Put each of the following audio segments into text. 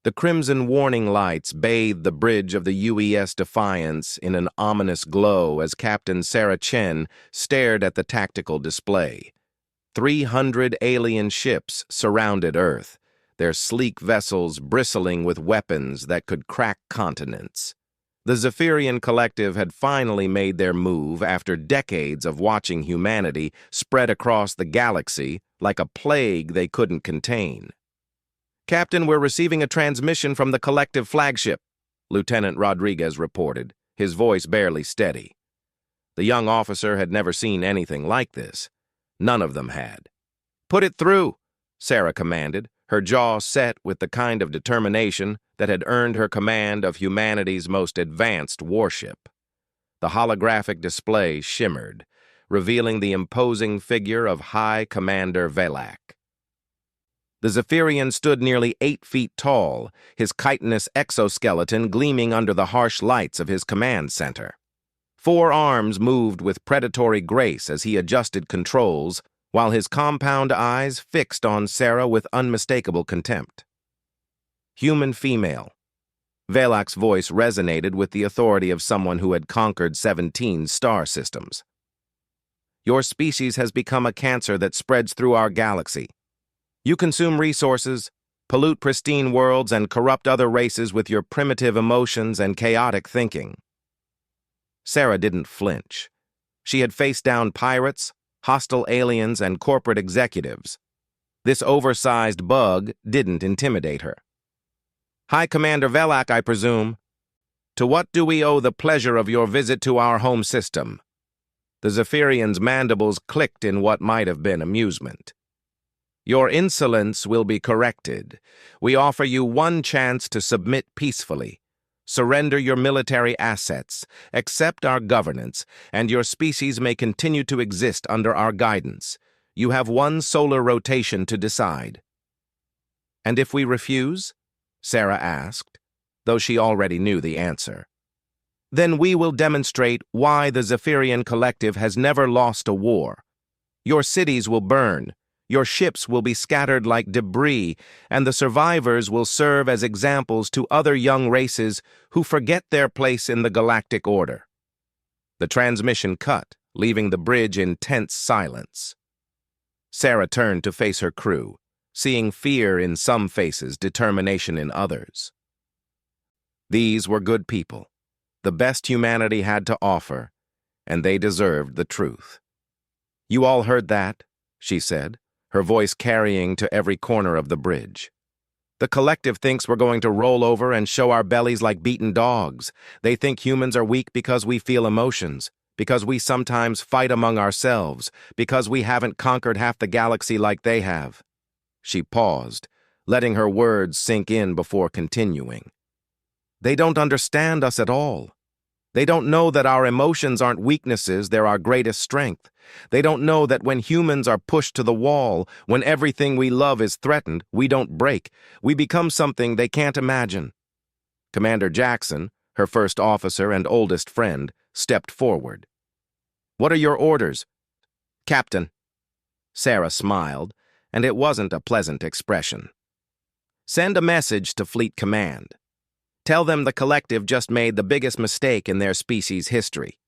The crimson warning lights bathed the bridge of the UES Defiance in an ominous glow as Captain Sarah Chen stared at the tactical display. 300 alien ships surrounded Earth, their sleek vessels bristling with weapons that could crack continents. The Zephyrian Collective had finally made their move after decades of watching humanity spread across the galaxy like a plague they couldn't contain. "Captain, we're receiving a transmission from the Collective flagship," Lieutenant Rodriguez reported, his voice barely steady. The young officer had never seen anything like this. None of them had. "Put it through," Sarah commanded, her jaw set with the kind of determination that had earned her command of humanity's most advanced warship. The holographic display shimmered, revealing the imposing figure of High Commander Velak. The Zephyrian stood nearly 8 feet tall, his chitinous exoskeleton gleaming under the harsh lights of his command center. 4 arms moved with predatory grace as he adjusted controls, while his compound eyes fixed on Sarah with unmistakable contempt. "Human female." Velak's voice resonated with the authority of someone who had conquered 17 star systems. "Your species has become a cancer that spreads through our galaxy. You consume resources, pollute pristine worlds, and corrupt other races with your primitive emotions and chaotic thinking." Sarah didn't flinch. She had faced down pirates, hostile aliens, and corporate executives. This oversized bug didn't intimidate her. "High Commander Velak, I presume. To what do we owe the pleasure of your visit to our home system?" The Zephyrian's mandibles clicked in what might have been amusement. "Your insolence will be corrected. We offer you one chance to submit peacefully. Surrender your military assets, accept our governance, and your species may continue to exist under our guidance. You have 1 solar rotation to decide." "And if we refuse?" Sarah asked, though she already knew the answer. "Then we will demonstrate why the Zephyrian Collective has never lost a war. Your cities will burn. Your ships will be scattered like debris, and the survivors will serve as examples to other young races who forget their place in the galactic order." The transmission cut, leaving the bridge in tense silence. Sarah turned to face her crew, seeing fear in some faces, determination in others. These were good people, the best humanity had to offer, and they deserved the truth. "You all heard that," she said, her voice carrying to every corner of the bridge. "The Collective thinks we're going to roll over and show our bellies like beaten dogs. They think humans are weak because we feel emotions, because we sometimes fight among ourselves, because we haven't conquered half the galaxy like they have." She paused, letting her words sink in before continuing. "They don't understand us at all. They don't know that our emotions aren't weaknesses, they're our greatest strength. They don't know that when humans are pushed to the wall, when everything we love is threatened, we don't break. We become something they can't imagine." Commander Jackson, her first officer and oldest friend, stepped forward. "What are your orders?" "Captain." Sarah smiled, and it wasn't a pleasant expression. "Send a message to Fleet Command. Tell them the Collective just made the biggest mistake in their species' history.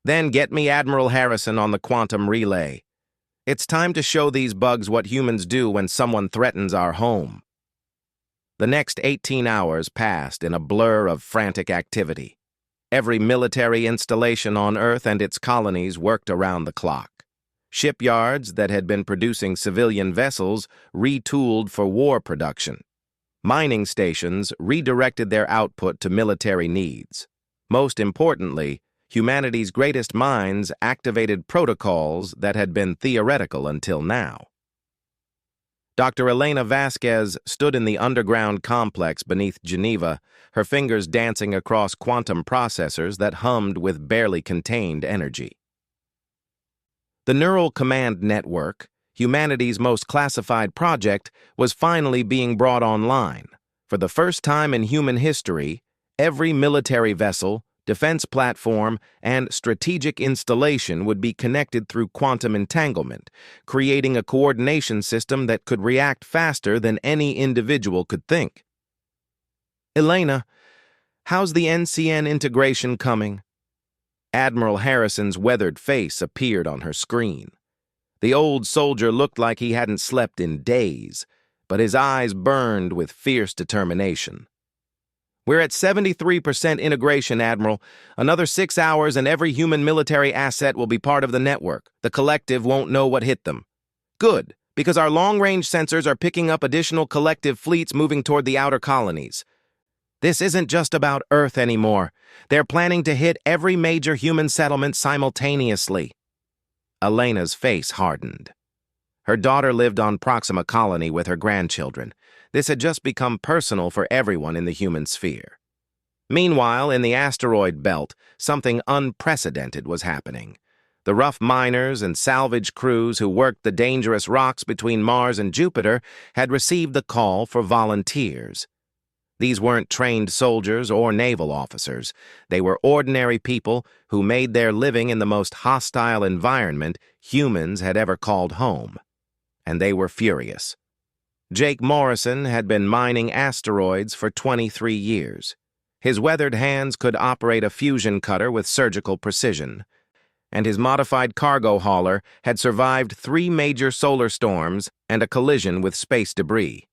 Then get me Admiral Harrison on the quantum relay. It's time to show these bugs what humans do when someone threatens our home." The next 18 hours passed in a blur of frantic activity. Every military installation on Earth and its colonies worked around the clock. Shipyards that had been producing civilian vessels retooled for war production. Mining stations redirected their output to military needs. Most importantly, humanity's greatest minds activated protocols that had been theoretical until now. Dr. Elena Vasquez stood in the underground complex beneath Geneva, her fingers dancing across quantum processors that hummed with barely contained energy. The Neural Command Network, humanity's most classified project, was finally being brought online. For the first time in human history, every military vessel, defense platform, and strategic installation would be connected through quantum entanglement, creating a coordination system that could react faster than any individual could think. Elena, how's the NCN integration coming? Admiral Harrison's weathered face appeared on her screen. The old soldier looked like he hadn't slept in days, but his eyes burned with fierce determination. We're at 73% integration, Admiral. Another 6 hours and every human military asset will be part of the network. The collective won't know what hit them. Good, because our long-range sensors are picking up additional collective fleets moving toward the outer colonies. This isn't just about Earth anymore. They're planning to hit every major human settlement simultaneously. Elena's face hardened. Her daughter lived on Proxima Colony with her grandchildren. This had just become personal for everyone in the human sphere. Meanwhile, in the asteroid belt, something unprecedented was happening. The rough miners and salvage crews who worked the dangerous rocks between Mars and Jupiter had received the call for volunteers. These weren't trained soldiers or naval officers. They were ordinary people who made their living in the most hostile environment humans had ever called home. And they were furious. Jake Morrison had been mining asteroids for 23 years. His weathered hands could operate a fusion cutter with surgical precision. And his modified cargo hauler had survived 3 major solar storms and a collision with space debris.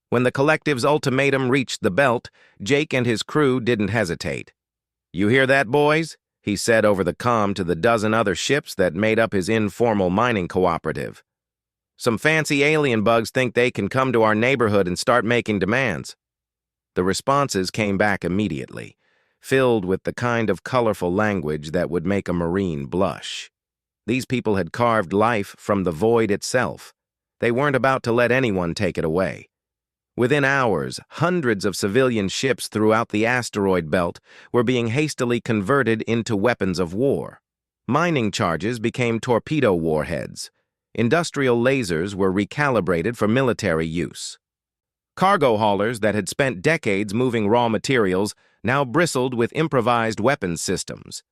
When the collective's ultimatum reached the belt, Jake and his crew didn't hesitate. "You hear that, boys?" he said over the comm to the dozen other ships that made up his informal mining cooperative. "Some fancy alien bugs think they can come to our neighborhood and start making demands." The responses came back immediately, filled with the kind of colorful language that would make a Marine blush. These people had carved life from the void itself. They weren't about to let anyone take it away. Within hours, hundreds of civilian ships throughout the asteroid belt were being hastily converted into weapons of war. Mining charges became torpedo warheads. Industrial lasers were recalibrated for military use. Cargo haulers that had spent decades moving raw materials now bristled with improvised weapons systems.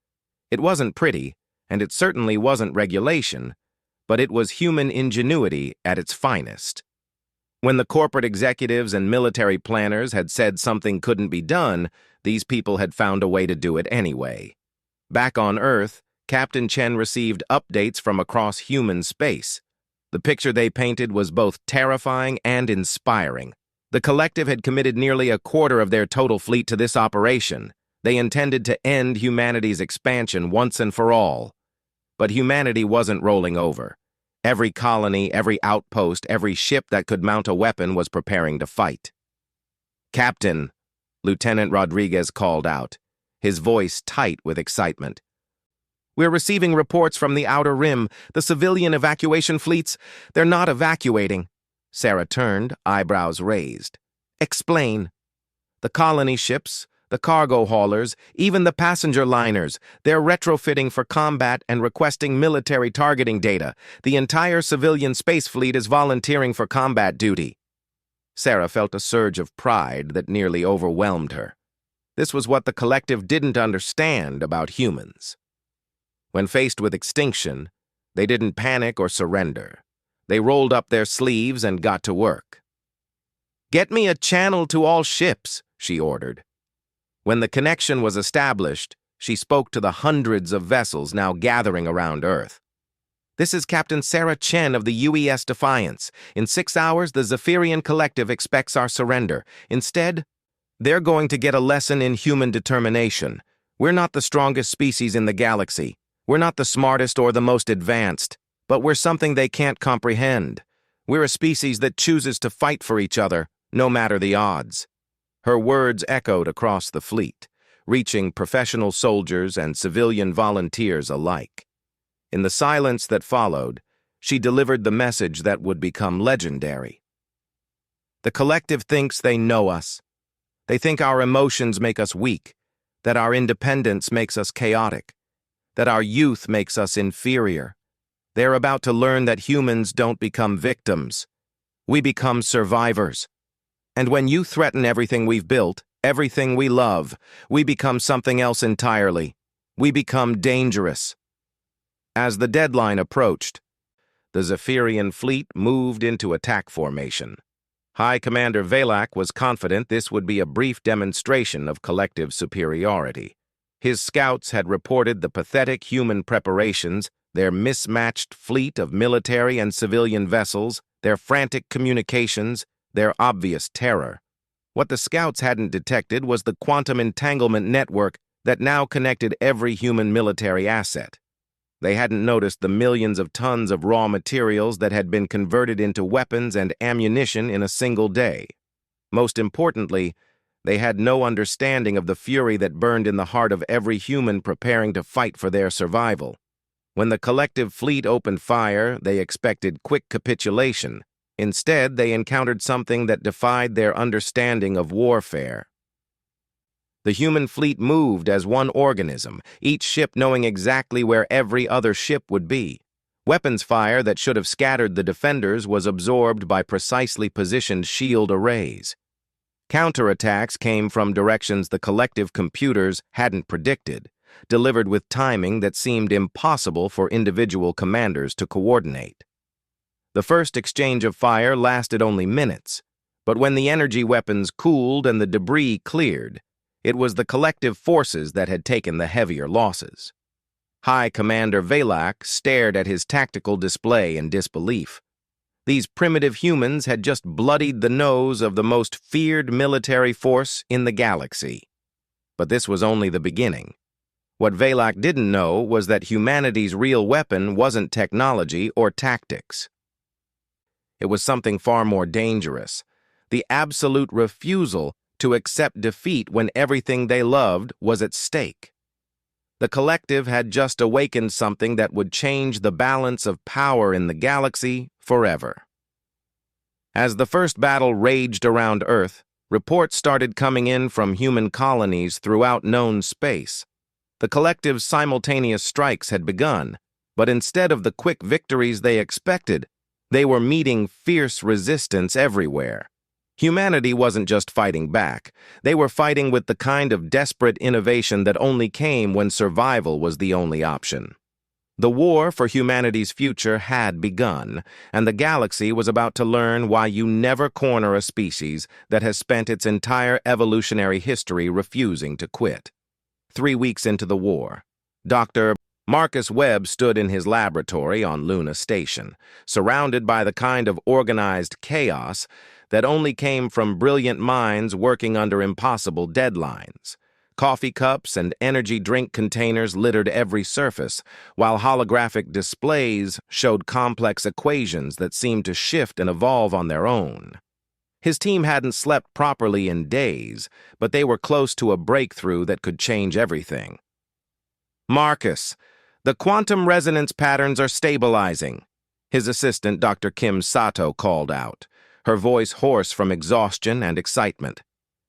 It wasn't pretty, and it certainly wasn't regulation, but it was human ingenuity at its finest. When the corporate executives and military planners had said something couldn't be done, these people had found a way to do it anyway. Back on Earth, Captain Chen received updates from across human space. The picture they painted was both terrifying and inspiring. The collective had committed nearly a quarter of their total fleet to this operation. They intended to end humanity's expansion once and for all. But humanity wasn't rolling over. Every colony, every outpost, every ship that could mount a weapon was preparing to fight. "Captain," Lieutenant Rodriguez called out, his voice tight with excitement. "We're receiving reports from the Outer Rim. The civilian evacuation fleets, they're not evacuating." Sarah turned, eyebrows raised. "Explain." "The colony ships, the cargo haulers, even the passenger liners, they're retrofitting for combat and requesting military targeting data. The entire civilian space fleet is volunteering for combat duty." Sarah felt a surge of pride that nearly overwhelmed her. This was what the collective didn't understand about humans. When faced with extinction, they didn't panic or surrender. They rolled up their sleeves and got to work. "Get me a channel to all ships," she ordered. When the connection was established, she spoke to the hundreds of vessels now gathering around Earth. "This is Captain Sarah Chen of the UES Defiance. In 6 hours, the Zephyrian Collective expects our surrender. Instead, they're going to get a lesson in human determination. We're not the strongest species in the galaxy. We're not the smartest or the most advanced, but we're something they can't comprehend. We're a species that chooses to fight for each other, no matter the odds." Her words echoed across the fleet, reaching professional soldiers and civilian volunteers alike. In the silence that followed, she delivered the message that would become legendary. "The collective thinks they know us. They think our emotions make us weak, that our independence makes us chaotic, that our youth makes us inferior. They're about to learn that humans don't become victims. We become survivors. And when you threaten everything we've built, everything we love, we become something else entirely. We become dangerous." As the deadline approached, the Zephyrian fleet moved into attack formation. High Commander Valak was confident this would be a brief demonstration of collective superiority. His scouts had reported the pathetic human preparations, their mismatched fleet of military and civilian vessels, their frantic communications, their obvious terror. What the scouts hadn't detected was the quantum entanglement network that now connected every human military asset. They hadn't noticed the millions of tons of raw materials that had been converted into weapons and ammunition in a single day. Most importantly, they had no understanding of the fury that burned in the heart of every human preparing to fight for their survival. When the collective fleet opened fire, they expected quick capitulation. Instead, they encountered something that defied their understanding of warfare. The human fleet moved as one organism, each ship knowing exactly where every other ship would be. Weapons fire that should have scattered the defenders was absorbed by precisely positioned shield arrays. Counterattacks came from directions the collective computers hadn't predicted, delivered with timing that seemed impossible for individual commanders to coordinate. The first exchange of fire lasted only minutes, but when the energy weapons cooled and the debris cleared, it was the collective forces that had taken the heavier losses. High Commander Valak stared at his tactical display in disbelief. These primitive humans had just bloodied the nose of the most feared military force in the galaxy. But this was only the beginning. What Valak didn't know was that humanity's real weapon wasn't technology or tactics. It was something far more dangerous: the absolute refusal to accept defeat when everything they loved was at stake. The collective had just awakened something that would change the balance of power in the galaxy forever. As the first battle raged around Earth, reports started coming in from human colonies throughout known space. The collective's simultaneous strikes had begun, but instead of the quick victories they expected, they were meeting fierce resistance everywhere. Humanity wasn't just fighting back. They were fighting with the kind of desperate innovation that only came when survival was the only option. The war for humanity's future had begun, and the galaxy was about to learn why you never corner a species that has spent its entire evolutionary history refusing to quit. 3 weeks into the war, Dr. Marcus Webb stood in his laboratory on Luna Station, surrounded by the kind of organized chaos that only came from brilliant minds working under impossible deadlines. Coffee cups and energy drink containers littered every surface, while holographic displays showed complex equations that seemed to shift and evolve on their own. His team hadn't slept properly in days, but they were close to a breakthrough that could change everything. "Marcus, the quantum resonance patterns are stabilizing," his assistant, Dr. Kim Sato, called out, her voice hoarse from exhaustion and excitement.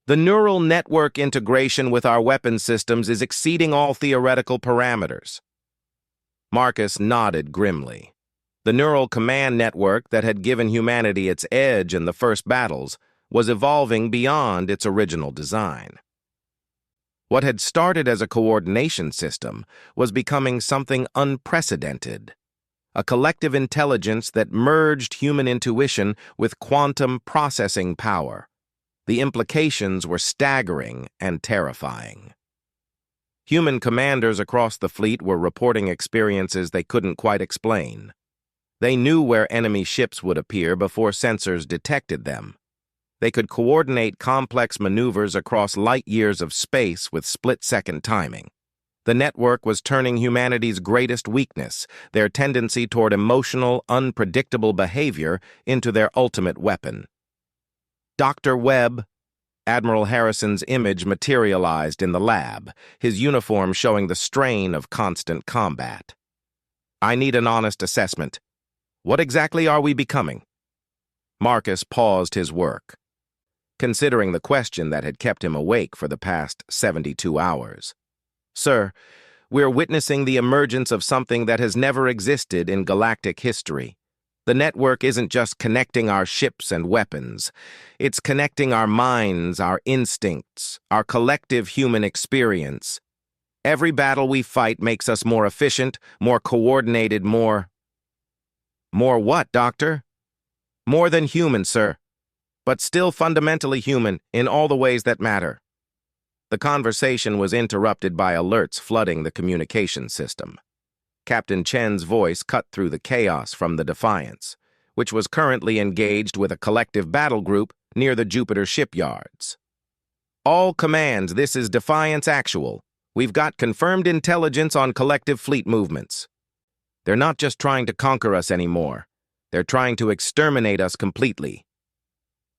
"The neural network integration with our weapon systems is exceeding all theoretical parameters." Marcus nodded grimly. The neural command network that had given humanity its edge in the first battles was evolving beyond its original design. What had started as a coordination system was becoming something unprecedented. A collective intelligence that merged human intuition with quantum processing power. The implications were staggering and terrifying. Human commanders across the fleet were reporting experiences they couldn't quite explain. They knew where enemy ships would appear before sensors detected them. They could coordinate complex maneuvers across light years of space with split-second timing. The network was turning humanity's greatest weakness, their tendency toward emotional, unpredictable behavior, into their ultimate weapon. Dr. Webb. Admiral Harrison's image materialized in the lab, his uniform showing the strain of constant combat. "I need an honest assessment. What exactly are we becoming?" Marcus paused his work, considering the question that had kept him awake for the past 72 hours. "Sir, we're witnessing the emergence of something that has never existed in galactic history. The network isn't just connecting our ships and weapons. It's connecting our minds, our instincts, our collective human experience. Every battle we fight makes us more efficient, more coordinated, more what, Doctor?" "More than human, sir. but still fundamentally human in all the ways that matter. The conversation was interrupted by alerts flooding the communication system. Captain Chen's voice cut through the chaos from the Defiance, which was currently engaged with a collective battle group near the Jupiter shipyards. All commands, this is Defiance Actual. We've got confirmed intelligence on collective fleet movements. They're not just trying to conquer us anymore. They're trying to exterminate us completely.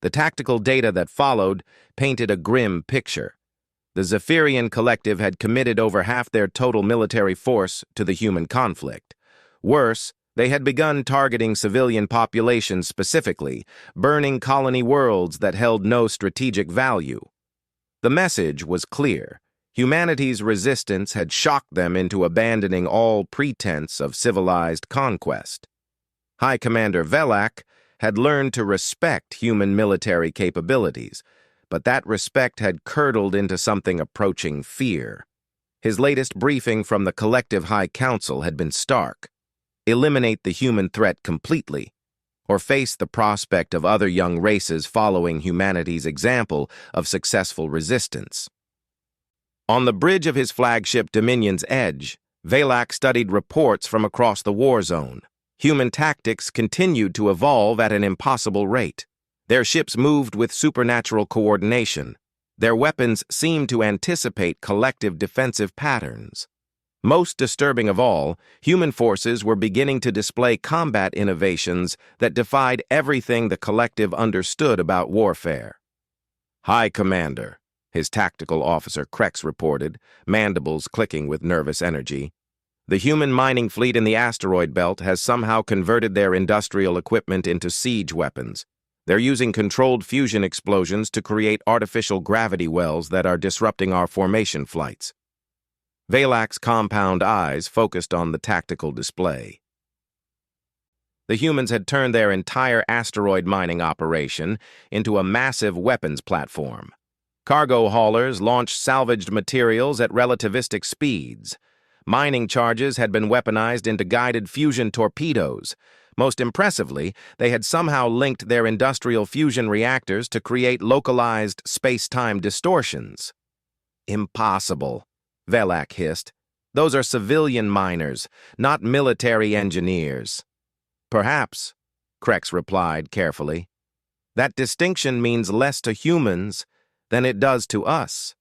The tactical data that followed painted a grim picture. The Zephyrian collective had committed over half their total military force to the human conflict. Worse, they had begun targeting civilian populations specifically, burning colony worlds that held no strategic value. The message was clear. Humanity's resistance had shocked them into abandoning all pretense of civilized conquest. High Commander Velak had learned to respect human military capabilities, but that respect had curdled into something approaching fear. His latest briefing from the Collective High Council had been stark. Eliminate the human threat completely, or face the prospect of other young races following humanity's example of successful resistance. On the bridge of his flagship Dominion's Edge, Velak studied reports from across the war zone. Human tactics continued to evolve at an impossible rate. Their ships moved with supernatural coordination. Their weapons seemed to anticipate collective defensive patterns. Most disturbing of all, human forces were beginning to display combat innovations that defied everything the collective understood about warfare. High Commander, his tactical officer Krex reported, mandibles clicking with nervous energy. The human mining fleet in the asteroid belt has somehow converted their industrial equipment into siege weapons. They're using controlled fusion explosions to create artificial gravity wells that are disrupting our formation flights. Velak's compound eyes focused on the tactical display. The humans had turned their entire asteroid mining operation into a massive weapons platform. Cargo haulers launched salvaged materials at relativistic speeds. Mining charges had been weaponized into guided fusion torpedoes. Most impressively, they had somehow linked their industrial fusion reactors to create localized space-time distortions. Impossible, Velak hissed. Those are civilian miners, not military engineers. Perhaps, Krex replied carefully. That distinction means less to humans than it does to us.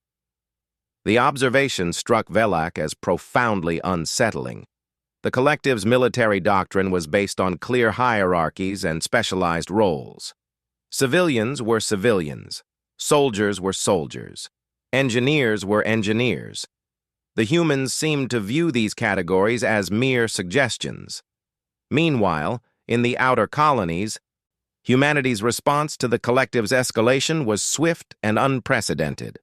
The observation struck Velak as profoundly unsettling. The collective's military doctrine was based on clear hierarchies and specialized roles. Civilians were civilians. Soldiers were soldiers. Engineers were engineers. The humans seemed to view these categories as mere suggestions. Meanwhile, in the outer colonies, humanity's response to the collective's escalation was swift and unprecedented.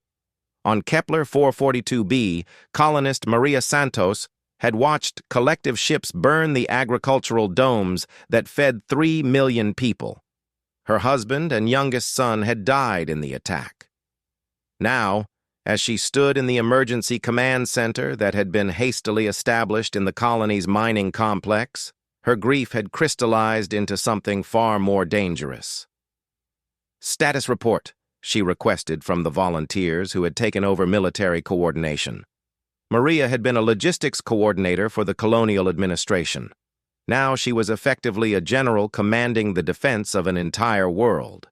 On Kepler 442b, colonist Maria Santos had watched collective ships burn the agricultural domes that fed 3 million people. Her husband and youngest son had died in the attack. Now, as she stood in the emergency command center that had been hastily established in the colony's mining complex, her grief had crystallized into something far more dangerous. "Status report," she requested from the volunteers who had taken over military coordination. Maria had been a logistics coordinator for the colonial administration. Now she was effectively a general commanding the defense of an entire world.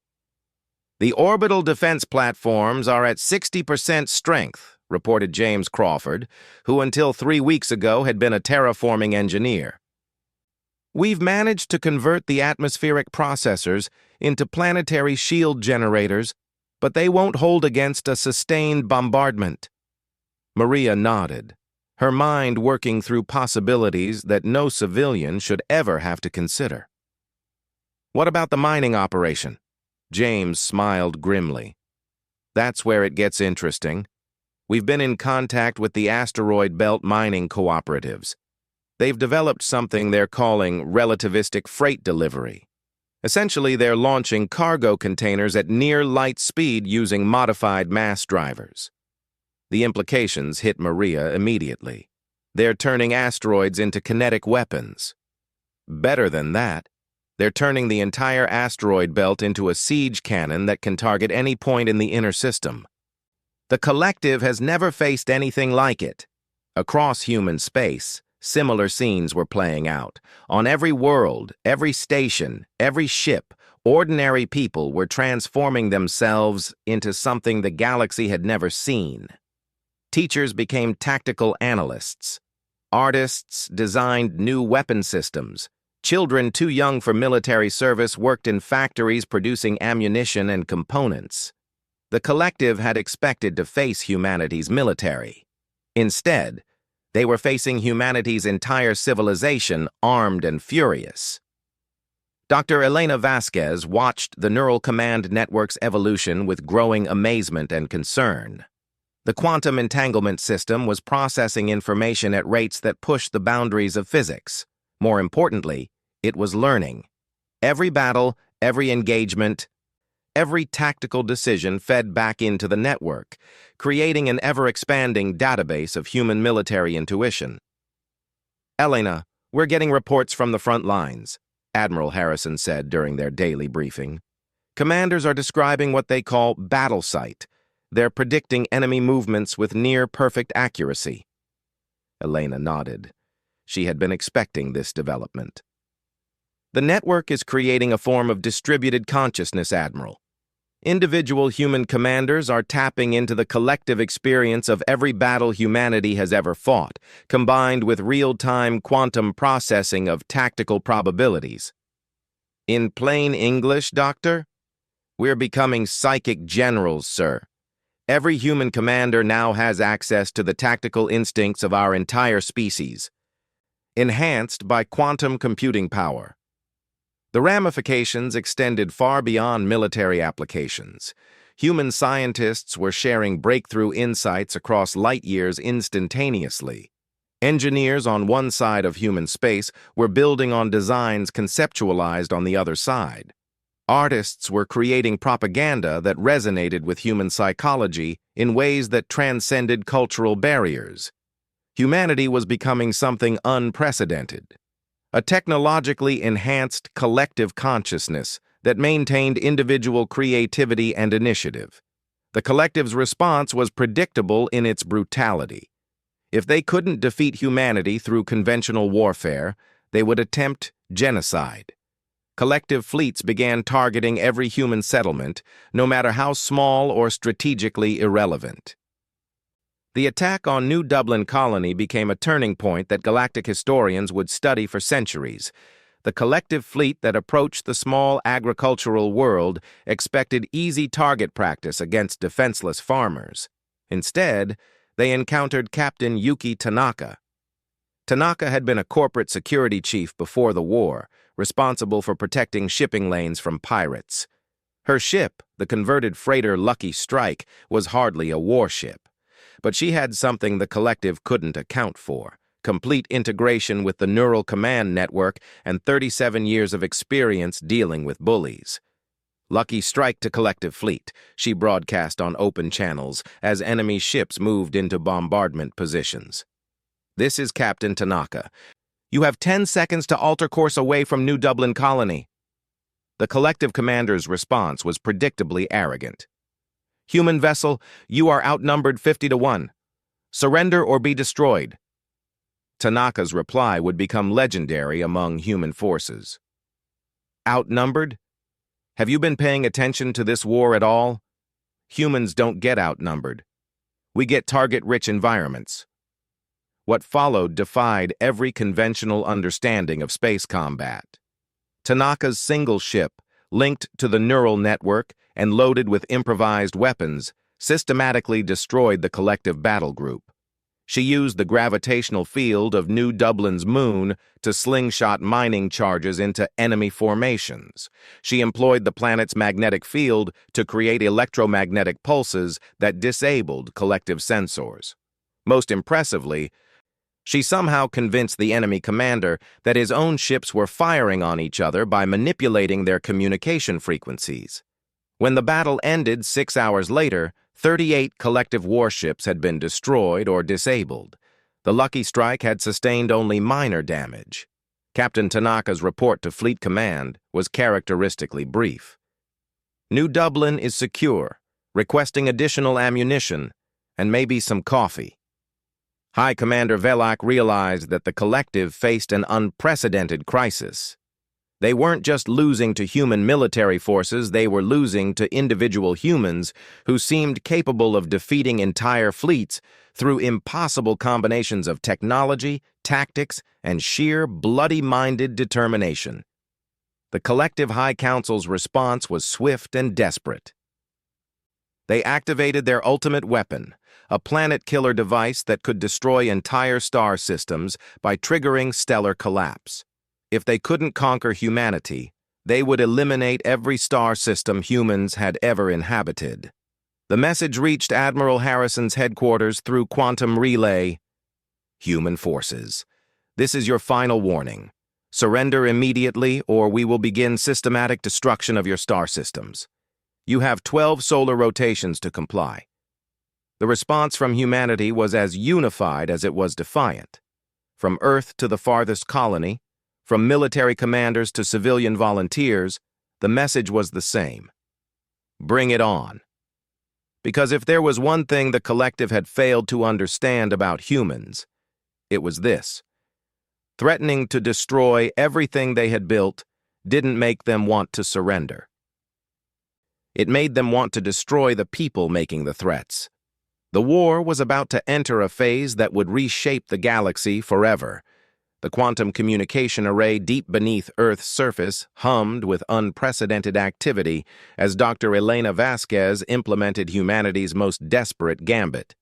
"The orbital defense platforms are at 60% strength," reported James Crawford, who until 3 weeks ago had been a terraforming engineer. "We've managed to convert the atmospheric processors into planetary shield generators, but they won't hold against a sustained bombardment." Maria nodded, her mind working through possibilities that no civilian should ever have to consider. "What about the mining operation?" James smiled grimly. "That's where it gets interesting. We've been in contact with the asteroid belt mining cooperatives. They've developed something they're calling relativistic freight delivery. Essentially, they're launching cargo containers at near light speed using modified mass drivers. The implications hit Maria immediately. They're turning asteroids into kinetic weapons. Better than that, They're turning the entire asteroid belt into a siege cannon that can target any point in the inner system. The collective has never faced anything like it. Across human space, similar scenes were playing out. On every world, every station, every ship, ordinary people were transforming themselves into something the galaxy had never seen. Teachers became tactical analysts. Artists designed new weapon systems. Children too young for military service worked in factories producing ammunition and components. The collective had expected to face humanity's military. Instead, they were facing humanity's entire civilization armed and furious. Dr. Elena Vasquez watched the neural command network's evolution with growing amazement and concern. The quantum entanglement system was processing information at rates that pushed the boundaries of physics. More importantly, it was learning. Every battle, every engagement, every tactical decision fed back into the network, creating an ever-expanding database of human military intuition. "Elena, we're getting reports from the front lines," Admiral Harrison said during their daily briefing. "Commanders are describing what they call battle sight. They're predicting enemy movements with near-perfect accuracy." Elena nodded. She had been expecting this development. "The network is creating a form of distributed consciousness, Admiral. Individual human commanders are tapping into the collective experience of every battle humanity has ever fought, combined with real-time quantum processing of tactical probabilities. In plain English, Doctor? We're becoming psychic generals, sir. Every human commander now has access to the tactical instincts of our entire species, enhanced by quantum computing power." The ramifications extended far beyond military applications. Human scientists were sharing breakthrough insights across light years instantaneously. Engineers on one side of human space were building on designs conceptualized on the other side. Artists were creating propaganda that resonated with human psychology in ways that transcended cultural barriers. Humanity was becoming something unprecedented. A technologically enhanced collective consciousness that maintained individual creativity and initiative. The collective's response was predictable in its brutality. If they couldn't defeat humanity through conventional warfare, they would attempt genocide. Collective fleets began targeting every human settlement, no matter how small or strategically irrelevant. The attack on New Dublin Colony became a turning point that galactic historians would study for centuries. The collective fleet that approached the small agricultural world expected easy target practice against defenseless farmers. Instead, they encountered Captain Yuki Tanaka. Tanaka had been a corporate security chief before the war, responsible for protecting shipping lanes from pirates. Her ship, the converted freighter Lucky Strike, was hardly a warship. But she had something the collective couldn't account for: complete integration with the neural command network and 37 years of experience dealing with bullies. "Lucky Strike to collective fleet," she broadcast on open channels as enemy ships moved into bombardment positions. "This is Captain Tanaka. You have 10 seconds to alter course away from New Dublin Colony." The collective commander's response was predictably arrogant. "Human vessel, you are outnumbered 50-1. Surrender or be destroyed." Tanaka's reply would become legendary among human forces. "Outnumbered? Have you been paying attention to this war at all? Humans don't get outnumbered. We get target-rich environments." What followed defied every conventional understanding of space combat. Tanaka's single ship, linked to the neural network and loaded with improvised weapons, systematically destroyed the collective battle group. She used the gravitational field of New Dublin's moon to slingshot mining charges into enemy formations. She employed the planet's magnetic field to create electromagnetic pulses that disabled collective sensors. Most impressively, she somehow convinced the enemy commander that his own ships were firing on each other by manipulating their communication frequencies. When the battle ended 6 hours later, 38 collective warships had been destroyed or disabled. The Lucky Strike had sustained only minor damage. Captain Tanaka's report to Fleet Command was characteristically brief. New Dublin is secure, requesting additional ammunition and maybe some coffee. High Commander Velak realized that the collective faced an unprecedented crisis. They weren't just losing to human military forces, they were losing to individual humans who seemed capable of defeating entire fleets through impossible combinations of technology, tactics, and sheer bloody-minded determination. The collective High Council's response was swift and desperate. They activated their ultimate weapon, a planet-killer device that could destroy entire star systems by triggering stellar collapse. If they couldn't conquer humanity, they would eliminate every star system humans had ever inhabited. The message reached Admiral Harrison's headquarters through quantum relay. Human forces, this is your final warning. Surrender immediately, or we will begin systematic destruction of your star systems. You have 12 solar rotations to comply. The response from humanity was as unified as it was defiant. From Earth to the farthest colony, from military commanders to civilian volunteers, the message was the same. Bring it on. Because if there was one thing the collective had failed to understand about humans, it was this. Threatening to destroy everything they had built didn't make them want to surrender. It made them want to destroy the people making the threats. The war was about to enter a phase that would reshape the galaxy forever. The quantum communication array deep beneath Earth's surface hummed with unprecedented activity as Dr. Elena Vasquez implemented humanity's most desperate gambit.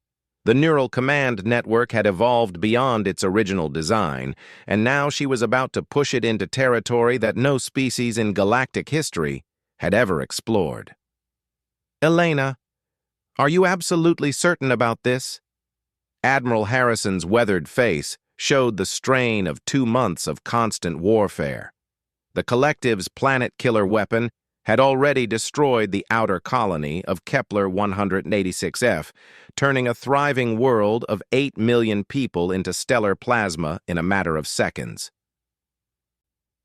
The neural command network had evolved beyond its original design, and now she was about to push it into territory that no species in galactic history had ever explored. Elena, are you absolutely certain about this? Admiral Harrison's weathered face showed the strain of 2 months of constant warfare. The collective's planet-killer weapon had already destroyed the outer colony of Kepler 186f, turning a thriving world of 8 million people into stellar plasma in a matter of seconds.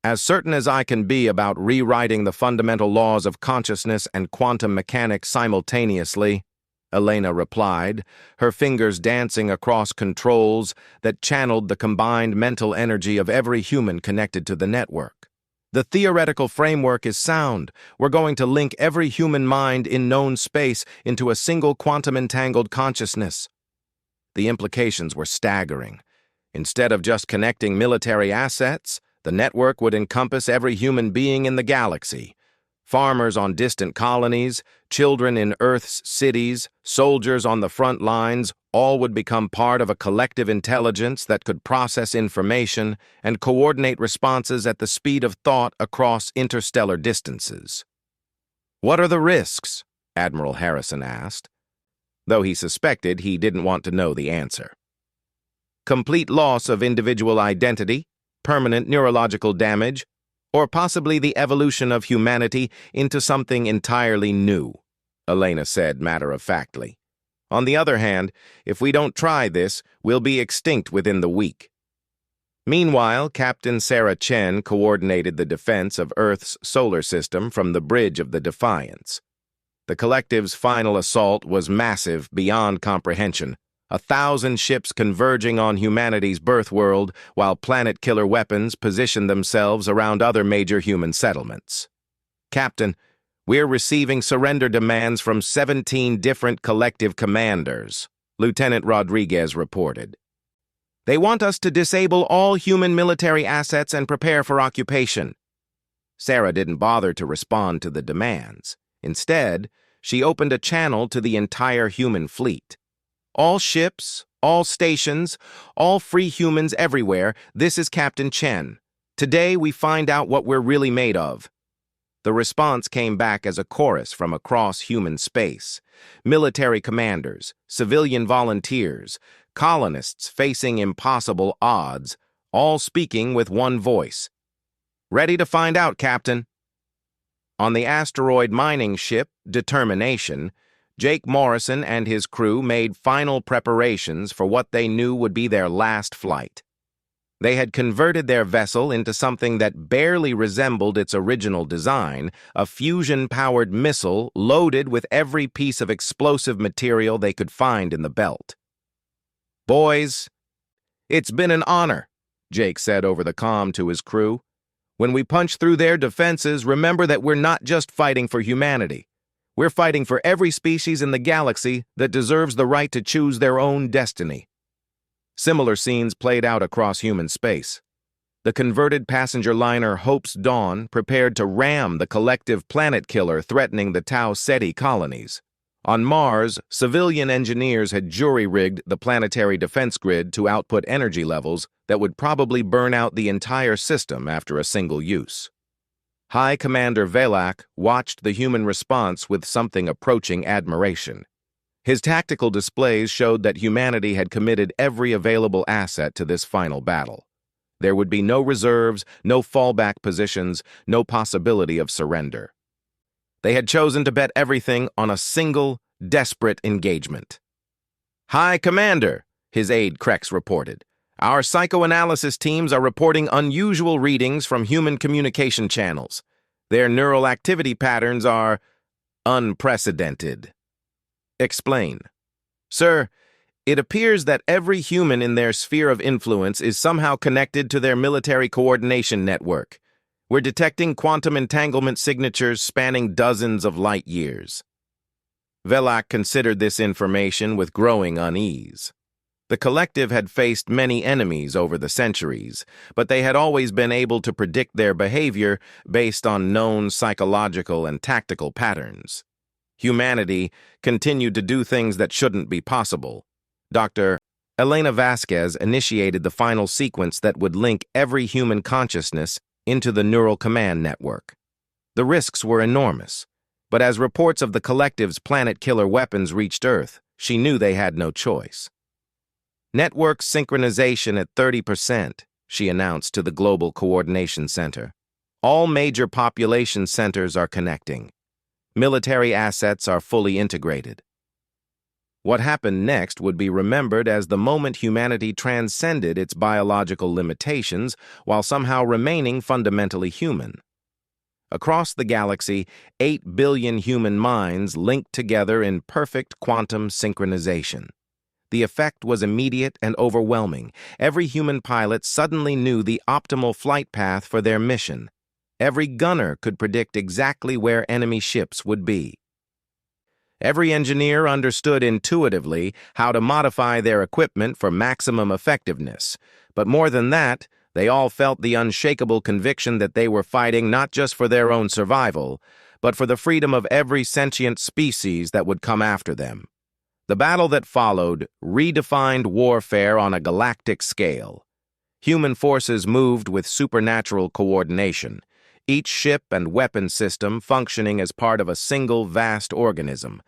As certain as I can be about rewriting the fundamental laws of consciousness and quantum mechanics simultaneously, Elena replied, her fingers dancing across controls that channeled the combined mental energy of every human connected to the network. The theoretical framework is sound. We're going to link every human mind in known space into a single quantum-entangled consciousness. The implications were staggering. Instead of just connecting military assets, the network would encompass every human being in the galaxy. Farmers on distant colonies, children in Earth's cities, soldiers on the front lines, all would become part of a collective intelligence that could process information and coordinate responses at the speed of thought across interstellar distances. What are the risks? Admiral Harrison asked, though he suspected he didn't want to know the answer. Complete loss of individual identity, permanent neurological damage, or possibly the evolution of humanity into something entirely new, Elena said matter-of-factly. On the other hand, if we don't try this, we'll be extinct within the week. Meanwhile, Captain Sarah Chen coordinated the defense of Earth's solar system from the bridge of the Defiance. The collective's final assault was massive beyond comprehension, 1,000 ships converging on humanity's birth world, while planet-killer weapons positioned themselves around other major human settlements. Captain, we're receiving surrender demands from 17 different collective commanders, Lieutenant Rodriguez reported. They want us to disable all human military assets and prepare for occupation. Sarah didn't bother to respond to the demands. Instead, she opened a channel to the entire human fleet. All ships, all stations, all free humans everywhere, this is Captain Chen. Today we find out what we're really made of. The response came back as a chorus from across human space. Military commanders, civilian volunteers, colonists facing impossible odds, all speaking with one voice. Ready to find out, Captain. On the asteroid mining ship, Determination, Jake Morrison and his crew made final preparations for what they knew would be their last flight. They had converted their vessel into something that barely resembled its original design, a fusion-powered missile loaded with every piece of explosive material they could find in the belt. "Boys, it's been an honor," Jake said over the comm to his crew. "When we punch through their defenses, remember that we're not just fighting for humanity. We're fighting for every species in the galaxy that deserves the right to choose their own destiny." Similar scenes played out across human space. The converted passenger liner Hope's Dawn prepared to ram the collective planet killer threatening the Tau Ceti colonies. On Mars, civilian engineers had jury-rigged the planetary defense grid to output energy levels that would probably burn out the entire system after a single use. High Commander Velak watched the human response with something approaching admiration. His tactical displays showed that humanity had committed every available asset to this final battle. There would be no reserves, no fallback positions, no possibility of surrender. They had chosen to bet everything on a single, desperate engagement. "High Commander," his aide Krex reported, "our psychoanalysis teams are reporting unusual readings from human communication channels. Their neural activity patterns are unprecedented." "Explain." "Sir, it appears that every human in their sphere of influence is somehow connected to their military coordination network. We're detecting quantum entanglement signatures spanning dozens of light years." Velak considered this information with growing unease. The collective had faced many enemies over the centuries, but they had always been able to predict their behavior based on known psychological and tactical patterns. Humanity continued to do things that shouldn't be possible. Dr. Elena Vasquez initiated the final sequence that would link every human consciousness into the neural command network. The risks were enormous, but as reports of the collective's planet-killer weapons reached Earth, she knew they had no choice. "Network synchronization at 30%, she announced to the Global Coordination Center. "All major population centers are connecting. Military assets are fully integrated." What happened next would be remembered as the moment humanity transcended its biological limitations while somehow remaining fundamentally human. Across the galaxy, 8 billion human minds linked together in perfect quantum synchronization. The effect was immediate and overwhelming. Every human pilot suddenly knew the optimal flight path for their mission. Every gunner could predict exactly where enemy ships would be. Every engineer understood intuitively how to modify their equipment for maximum effectiveness. But more than that, they all felt the unshakable conviction that they were fighting not just for their own survival, but for the freedom of every sentient species that would come after them. The battle that followed redefined warfare on a galactic scale. Human forces moved with supernatural coordination, each ship and weapon system functioning as part of a single vast organism.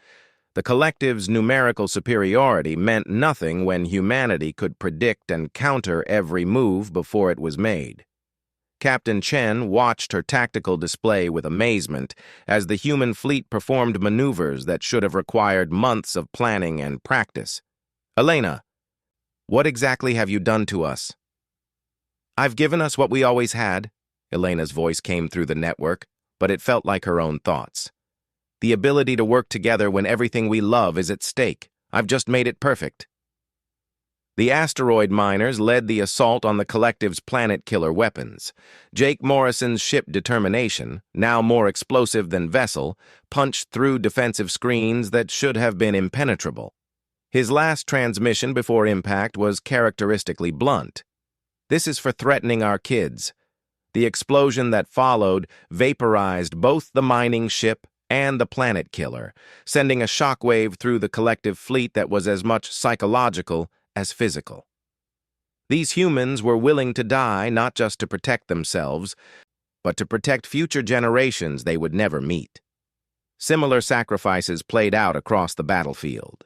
The collective's numerical superiority meant nothing when humanity could predict and counter every move before it was made. Captain Chen watched her tactical display with amazement as the human fleet performed maneuvers that should have required months of planning and practice. "Elena, what exactly have you done to us?" "I've given us what we always had." Elena's voice came through the network, but it felt like her own thoughts. "The ability to work together when everything we love is at stake. I've just made it perfect." The asteroid miners led the assault on the collective's planet-killer weapons. Jake Morrison's ship Determination, now more explosive than Vessel, punched through defensive screens that should have been impenetrable. His last transmission before impact was characteristically blunt. "This is for threatening our kids." The explosion that followed vaporized both the mining ship and the planet killer, sending a shockwave through the collective fleet that was as much psychological as physical. These humans were willing to die not just to protect themselves, but to protect future generations they would never meet. Similar sacrifices played out across the battlefield.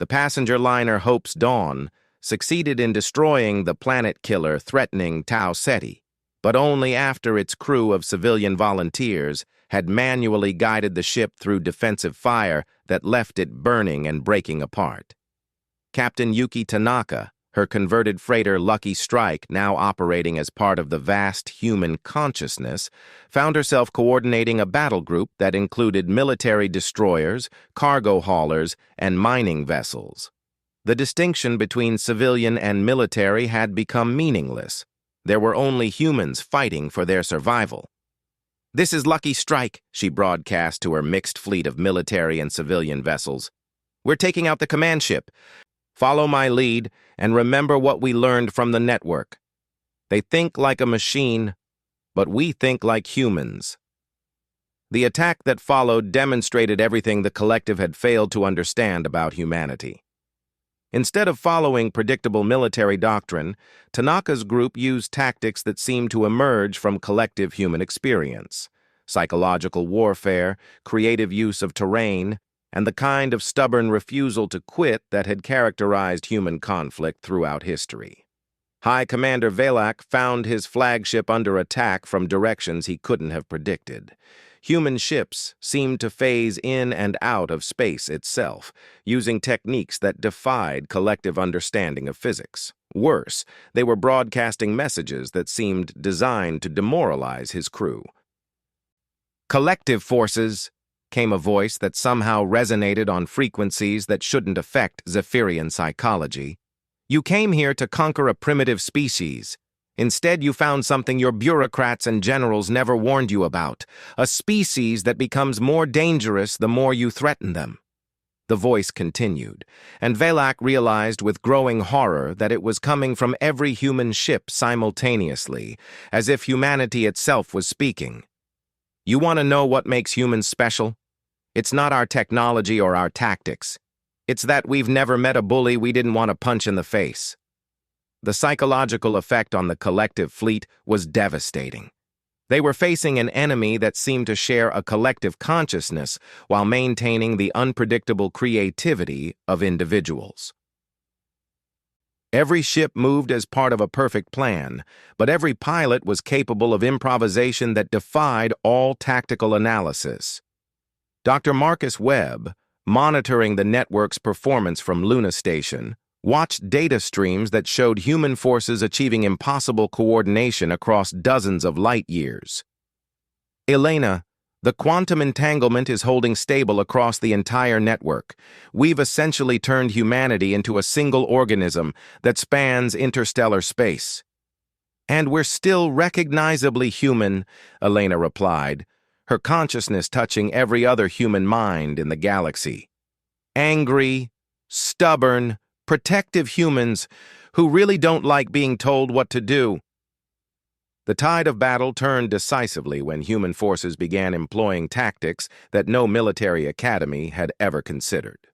The passenger liner Hope's Dawn succeeded in destroying the planet killer threatening Tau Ceti, but only after its crew of civilian volunteers had manually guided the ship through defensive fire that left it burning and breaking apart. Captain Yuki Tanaka, Her converted freighter Lucky Strike, now operating as part of the vast human consciousness, found herself coordinating a battle group that included military destroyers, cargo haulers, and mining vessels. The distinction between civilian and military had become meaningless. There were only humans fighting for their survival. "This is Lucky Strike," she broadcast to her mixed fleet of military and civilian vessels. "We're taking out the command ship. Follow my lead and remember what we learned from the network. They think like a machine, but we think like humans." The attack that followed demonstrated everything the collective had failed to understand about humanity. Instead of following predictable military doctrine, Tanaka's group used tactics that seemed to emerge from collective human experience: psychological warfare, creative use of terrain, and the kind of stubborn refusal to quit that had characterized human conflict throughout history. High Commander Velak found his flagship under attack from directions he couldn't have predicted. Human ships seemed to phase in and out of space itself, using techniques that defied collective understanding of physics. Worse, they were broadcasting messages that seemed designed to demoralize his crew. "Collective forces," came a voice that somehow resonated on frequencies that shouldn't affect Zephyrian psychology. "You came here to conquer a primitive species. Instead, you found something your bureaucrats and generals never warned you about, a species that becomes more dangerous the more you threaten them." The voice continued, and Velak realized with growing horror that it was coming from every human ship simultaneously, as if humanity itself was speaking. "You want to know what makes humans special? It's not our technology or our tactics. It's that we've never met a bully we didn't want to punch in the face." The psychological effect on the collective fleet was devastating. They were facing an enemy that seemed to share a collective consciousness while maintaining the unpredictable creativity of individuals. Every ship moved as part of a perfect plan, but every pilot was capable of improvisation that defied all tactical analysis. Dr. Marcus Webb, monitoring the network's performance from Luna Station, watched data streams that showed human forces achieving impossible coordination across dozens of light years. "Elena, the quantum entanglement is holding stable across the entire network. We've essentially turned humanity into a single organism that spans interstellar space." "And we're still recognizably human," Elena replied, her consciousness touching every other human mind in the galaxy. "Angry, stubborn, protective humans who really don't like being told what to do." The tide of battle turned decisively when human forces began employing tactics that no military academy had ever considered.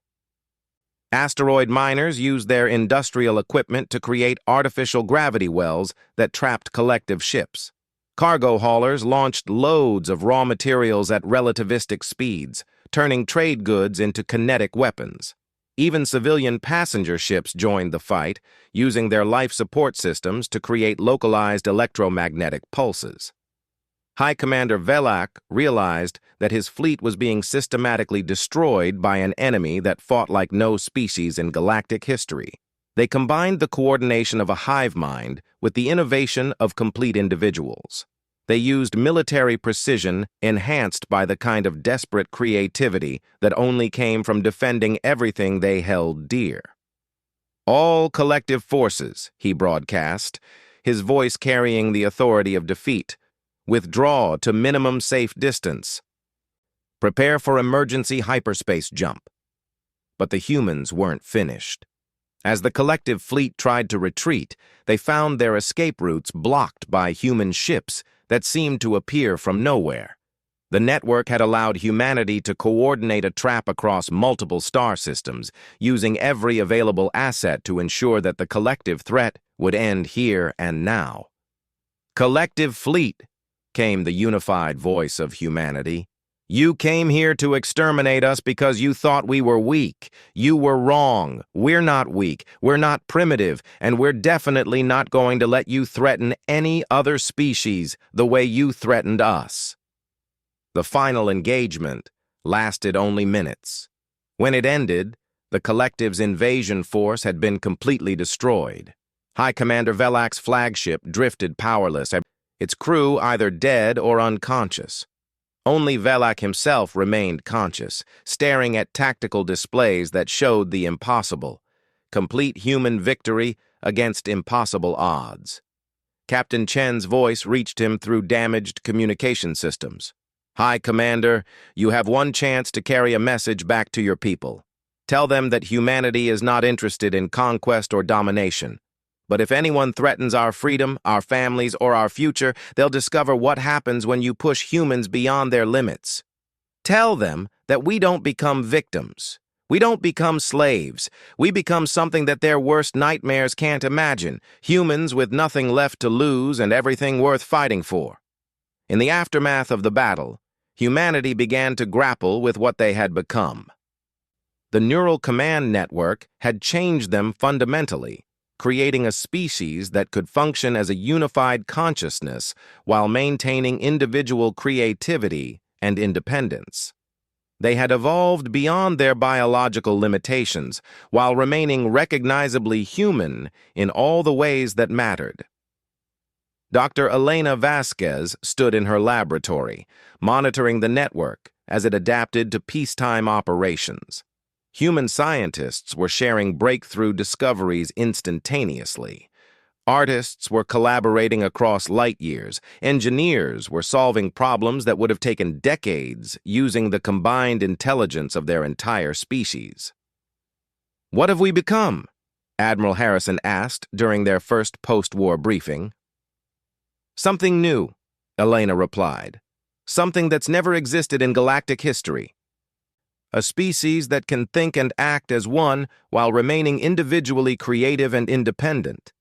Asteroid miners used their industrial equipment to create artificial gravity wells that trapped collective ships. Cargo haulers launched loads of raw materials at relativistic speeds, turning trade goods into kinetic weapons. Even civilian passenger ships joined the fight, using their life support systems to create localized electromagnetic pulses. High Commander Velak realized that his fleet was being systematically destroyed by an enemy that fought like no species in galactic history. They combined the coordination of a hive mind with the innovation of complete individuals. They used military precision enhanced by the kind of desperate creativity that only came from defending everything they held dear. "All collective forces," he broadcast, his voice carrying the authority of defeat, "withdraw to minimum safe distance. Prepare for emergency hyperspace jump." But the humans weren't finished. As the collective fleet tried to retreat, they found their escape routes blocked by human ships that seemed to appear from nowhere. The network had allowed humanity to coordinate a trap across multiple star systems, using every available asset to ensure that the collective threat would end here and now. "Collective fleet," came the unified voice of humanity. "You came here to exterminate us because you thought we were weak. You were wrong. We're not weak. We're not primitive. And we're definitely not going to let you threaten any other species the way you threatened us." The final engagement lasted only minutes. When it ended, The collective's invasion force had been completely destroyed. High Commander Velak's flagship drifted powerless, its crew either dead or unconscious. Only Velak himself remained conscious, staring at tactical displays that showed the impossible. Complete human victory against impossible odds. Captain Chen's voice reached him through damaged communication systems. "High Commander, you have one chance to carry a message back to your people. Tell them that humanity is not interested in conquest or domination. But if anyone threatens our freedom, our families, or our future, they'll discover what happens when you push humans beyond their limits. Tell them that we don't become victims. We don't become slaves. We become something that their worst nightmares can't imagine, humans with nothing left to lose and everything worth fighting for." In the aftermath of the battle, humanity began to grapple with what they had become. The neural command network had changed them fundamentally, creating a species that could function as a unified consciousness while maintaining individual creativity and independence. They had evolved beyond their biological limitations while remaining recognizably human in all the ways that mattered. Dr. Elena Vasquez stood in her laboratory, monitoring the network as it adapted to peacetime operations. Human scientists were sharing breakthrough discoveries instantaneously. Artists were collaborating across light years. Engineers were solving problems that would have taken decades using the combined intelligence of their entire species. "What have we become?" Admiral Harrison asked during their first post-war briefing. "Something new," Elena replied. "Something that's never existed in galactic history. A species that can think and act as one while remaining individually creative and independent.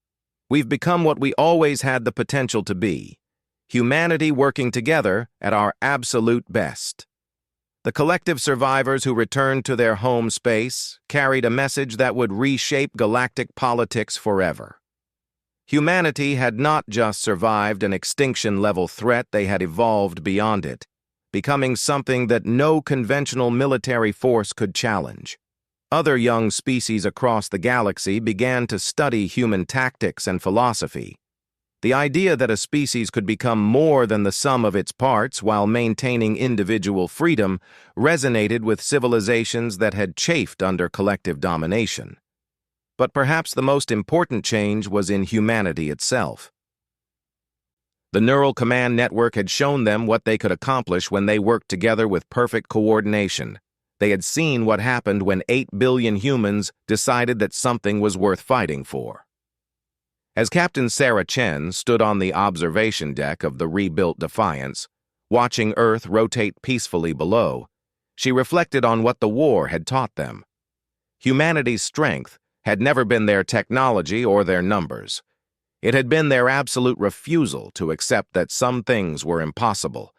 We've become what we always had the potential to be, humanity working together at our absolute best." The collective survivors who returned to their home space carried a message that would reshape galactic politics forever. Humanity had not just survived an extinction-level threat, they had evolved beyond it, becoming something that no conventional military force could challenge. Other young species across the galaxy began to study human tactics and philosophy. The idea that a species could become more than the sum of its parts while maintaining individual freedom resonated with civilizations that had chafed under collective domination. But perhaps the most important change was in humanity itself. The neural command network had shown them what they could accomplish when they worked together with perfect coordination. They had seen what happened when 8 billion humans decided that something was worth fighting for. As Captain Sarah Chen stood on the observation deck of the rebuilt Defiance, watching Earth rotate peacefully below, she reflected on what the war had taught them. Humanity's strength had never been their technology or their numbers. It had been their absolute refusal to accept that some things were impossible.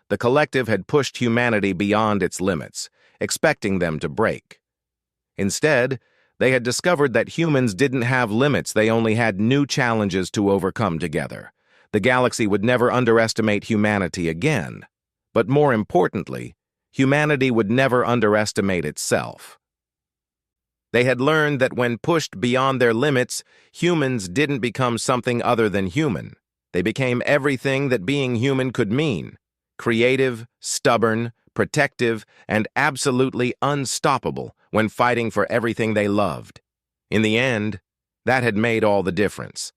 The collective had pushed humanity beyond its limits, expecting them to break. Instead, they had discovered that humans didn't have limits, they only had new challenges to overcome together. The galaxy would never underestimate humanity again. But more importantly, humanity would never underestimate itself. They had learned that when pushed beyond their limits, humans didn't become something other than human. They became everything that being human could mean: creative, stubborn, protective, and absolutely unstoppable when fighting for everything they loved. In the end, that had made all the difference.